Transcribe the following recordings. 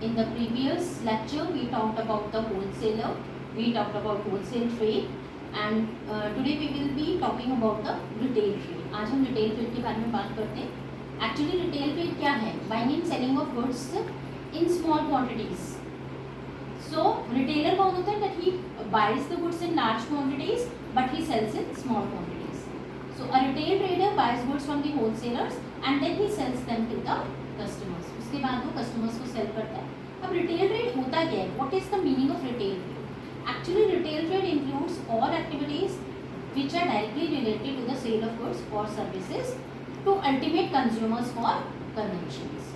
In the previous lecture, we talked about the wholesaler, we talked about wholesale trade, and today we will be talking about the retail trade. आज हम retail trade के बारे में बात करते हैं. Actually retail trade क्या है? Buying and selling of goods in small quantities. So retailer कौन होता है? That he buys the goods in large quantities, but he sells in small quantities. So a retail trader buys goods from the wholesalers and then he sells them to the customers. उसके बाद वो customers को sell करता है. अब retail trade होता क्या है? What is the meaning of retail trade? Actually retail trade includes all activities which are directly related to the sale of goods or services to ultimate consumers for consumptions.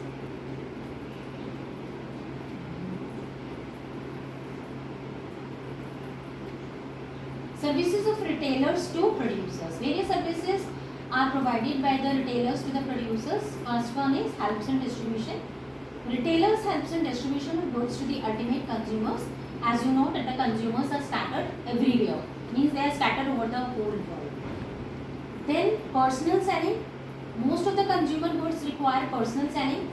Services of retailers to producers. Various services are provided by the retailers to the producers. First one is helps in distribution. Retailers helps in distribution of goods to the ultimate consumers. As you know that the consumers are scattered everywhere. Means they are scattered over the whole world. Then personal selling. Most of the consumer goods require personal selling.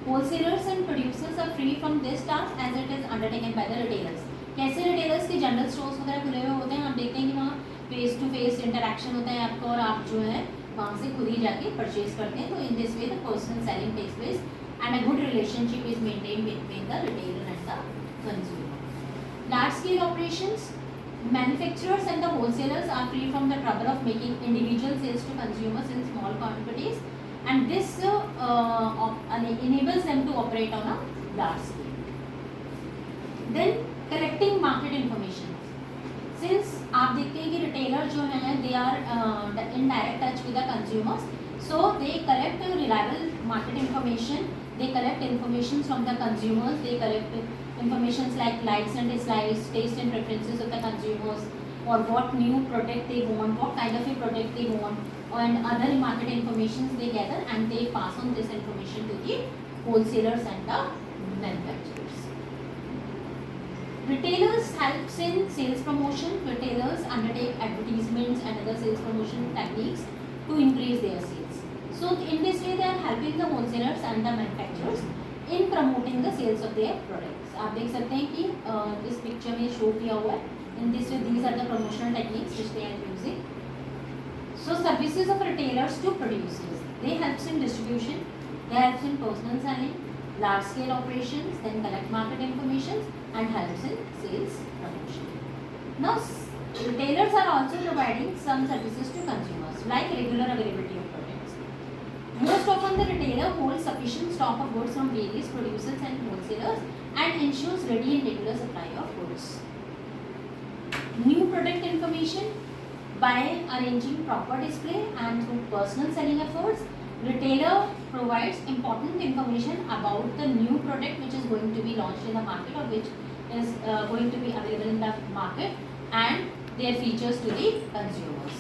Wholesalers and producers are free from this task as it is undertaken by the retailers. कैसे retailers के general stores वगैरह खुले हुए होते हैं, आप देखते हैं कि वहाँ फेस टू फेस इंटरेक्शन होता है आपका और आप जो है वहाँ से खुद ही जाके परचेज करते हैं. तो in this way the personal selling takes place and a good relationship is maintained between the retailer and the consumer. Large scale operations. Manufacturers and the wholesalers are free from the trouble of making individual sales to consumers in small quantities, and this enables them to operate on a large scale. Then collecting market information. Since आप देखते हैं कि retailer जो हैं they are in direct touch with the consumers, so they collect reliable market information. They collect information from the consumers. They collect informations like likes and dislikes, taste and preferences of the consumers, or what new product they want, what kind of a product they want, and other market informations they gather and they pass on this information to the wholesalers and the manufacturers. Retailers helps in sales promotion. Retailers undertake advertisements and other sales promotion techniques to increase their sales. So in this way they are helping the wholesalers and the manufacturers in promoting the sales of their products. आप देख सकते हैं कि इस picture में show किया हुआ है. In this way these are the promotional techniques which they are using. So services of retailers to producers. They helps in distribution. They helps in personal selling, large scale operations, then collect market information and helps in sales promotion. Now retailers are also providing some services to consumers like regular availability of products. Most often the retailer holds sufficient stock of goods from various producers and wholesalers and ensures ready and regular supply of goods. New product information. By arranging proper display and through personal selling efforts, retailer provides important information about the new product which is going to be launched in the market or which is going to be available in the market and their features to the consumers.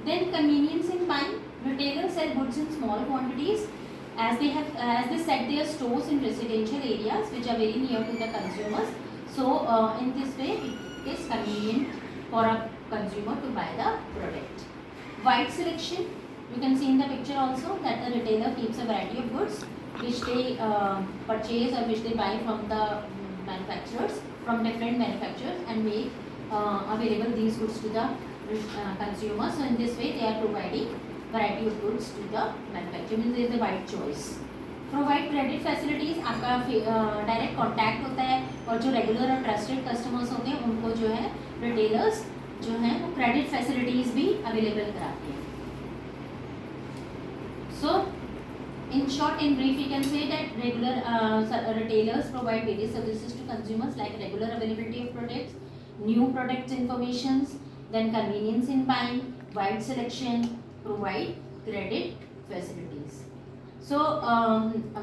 Then convenience in buying. Retailers sell goods in small quantities as they set their stores in residential areas which are very near to the consumers. So in this way it is convenient for a consumer to buy the product. Wide selection. You can see in the picture also that the retailer keeps a variety of goods which they purchase or which they buy from the manufacturers, from different manufacturers, and make available these goods to the consumers. So in this way they are providing variety of goods to the manufacturer. Means there is a wide choice. Provide credit facilities. आपका direct contact होता है और जो regular और trusted customers होते हैं उनको जो है रिटेलर्स जो हैं वो क्रेडिट फैसिलिटीज़ भी अवेलेबल कराते हैं. So in short, in brief, you can say that regular retailers provide various services to consumers like regular availability of products, new product informations, then convenience in buying, wide selection, provide credit facilities. So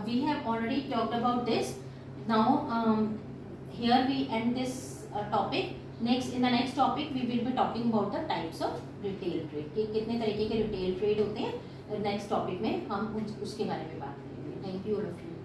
we have already talked about this. Now here we end this topic. Next, in the next topic we will be talking about the types of retail trade. कि कितने तरीके के retail trade होते हैं. Next topic में हम उसके बारे में बात करेंगे. Thank you all of you.